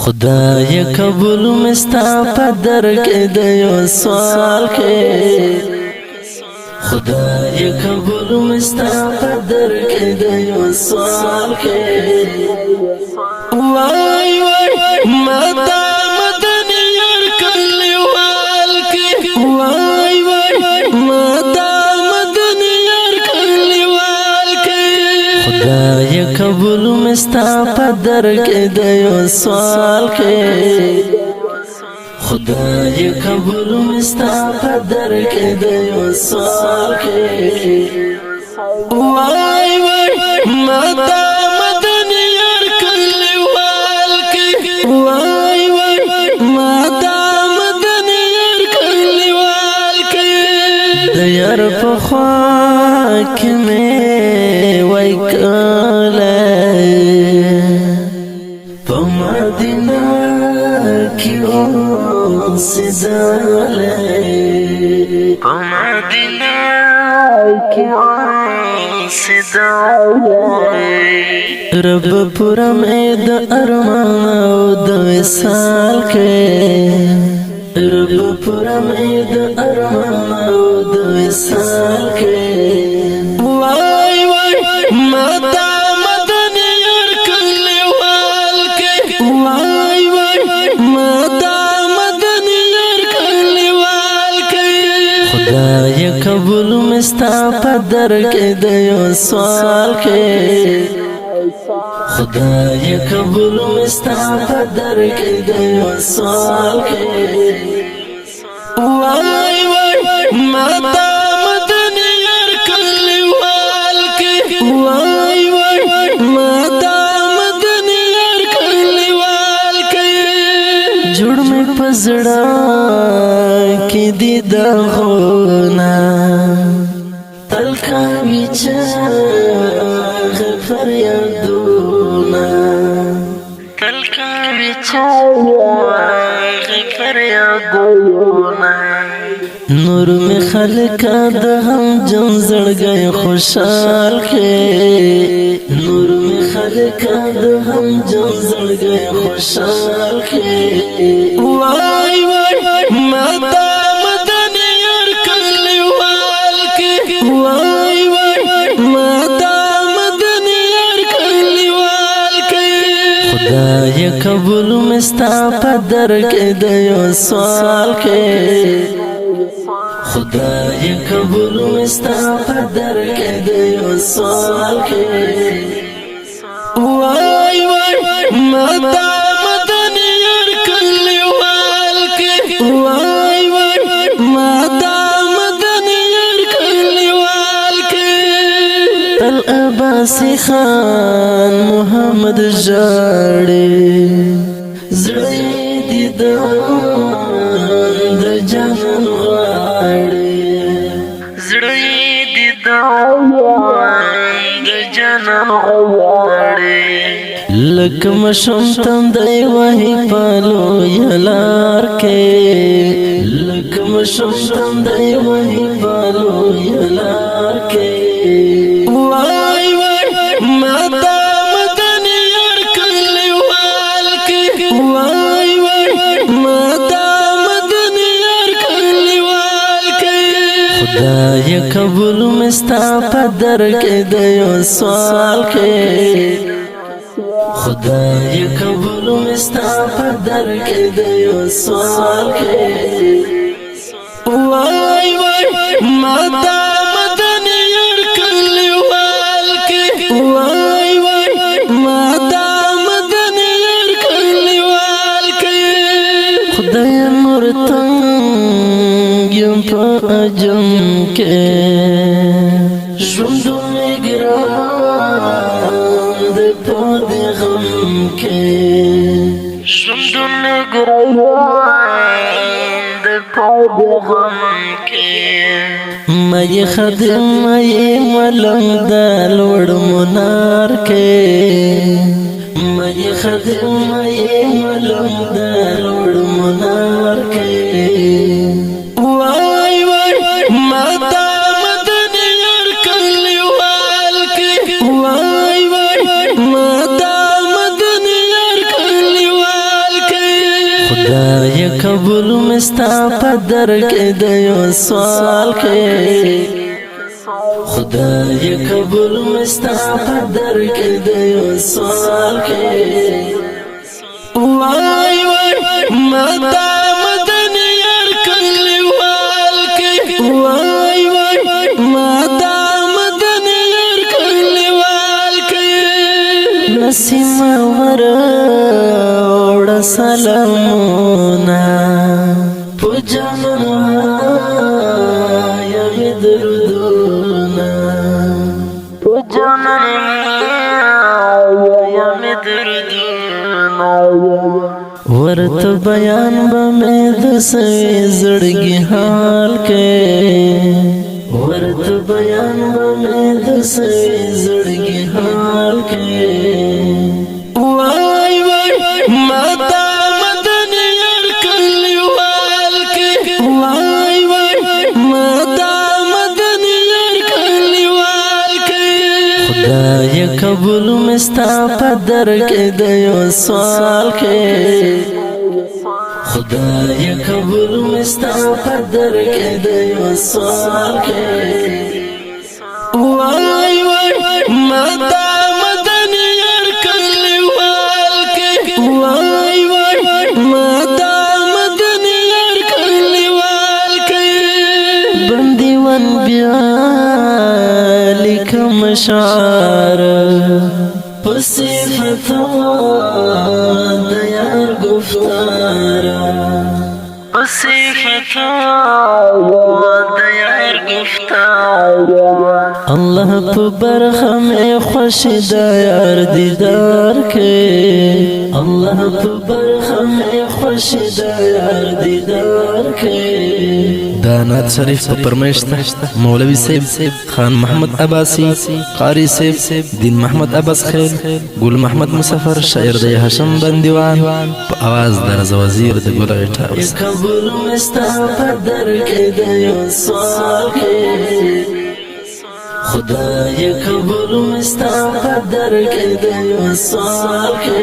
خدای قبول مستا پدر کې د یو سوال کې خدای قبول مستا پدر کې د یو سوال کې وای وای متا مدني یار کلیوال کې وای وای متا مدني یار کلیوال کې خدای قبول مستا پدر کې د یو سوال کې خدای قبول مستا پدر کې د یو سوال کې وای وای متا مدني یار کلیوال کې وای وای متا مدني یار کلیوال کې د یار په خوا کې مې وای کله په مدینه کې اوسېدلې په مدینه کې اوسېدلې رب پوره مې د ارمان او د وصال کې رب پوره مې د ارمان او د وصال کې وای وای متا مدني یار کلیوال کې وای وای متا مدني یار کلیوال کې خدای قبول مستا پدر کې د یو سوال کې خدای قبول مستا پدر کې د یو سوال کې وای وای متا مدني یار کلیوال کې وای وای متا مدني یار کلیوال کې جوړ مې پزړه کې دي د غونا تل کوي چې فریادونه تل کوي چې فریادونه نور می خلق د هم جن زړګي خوشحال کې نور می خلق د هم جن زړګي خوشحال کې وای وای متا مدني یار کلیوال کې وای وای متا مدني یار کلیوال کې خدای قبول مستا پدر کې د یو سوال کې خدای قبول مستا پدر کې د یو سوال کې وای وای متا مدني یار کلیوال کې وای وای متا مدني یار کلیوال کې تل عباسي خان محمد جاړي زړه دې د جانان زړه دې د جانان غواړي لکه مشم تندې وهي پالو یلار کې لکه مشم تندې وهي پالو یلار کې وای وای متا مدني یار کلیوال کې وای وای متا مدني یار کلیوال کې خدای قبول مستا پدر کې د یو سوال کې خدای قبول مستا پدر کې د یو سوال کې وای وای متا مدني یار کلیوال کې وای وای متا مدني یار کلیوال کې خدای نور تنگ یم په اجم کې ژوند مې ګران د پد غم کې ژوند مې ګران د پد غم کې مې خدم مې ملنګ د لوړ منار کې مې خدم مې ملنګ د لوړ منار کې وای وای متا مدني یار کلیوال کې وای وای متا مدني یار کلیوال قبول مستا پدر کے دیو سوال کے خدای قبول مستا پدر کے دیو سوال کے وای وای ماتا مدنی یار کلی وال کے وای وای ماتا مدنی یار کلی وال کے نسیم ورا سلامونا پجانا یا مدردونا پجانا یا مدردونا ورت بیان بمید سوی زڑگی حال کے ورت بیان بمید سوی زڑگی حال کے وای وای ماتا مدنی یار کلی وال کے وای وای ماتا مدنی یار کلی وال کے خدای قبول مستا پدر کے دیو سوال کے خدای قبول مستا پدر کے دیو سوال کے وای وای ماتا وای وای ماتا مدنی یار کلی وال کے بندیوان بیا لکم شعر پصیفت دیار گفتارا پصیفت دیار گفتارا اللہ پا برخم خوش دیار دیدار کے اللہ پا برخم خوش دیار دیدار کے دانات شریف پا پرمیشتا مولوی سیب خان محمد عباسی قاری سیب دین محمد عباس خیل گل محمد مسافر شاعر دی حشم بندیوان پا آواز درز وزیر دی گل ایٹاوز قبول مستا پدر کے دیو سوال کے خدای قبول مستا پدر کے دیو سوال کے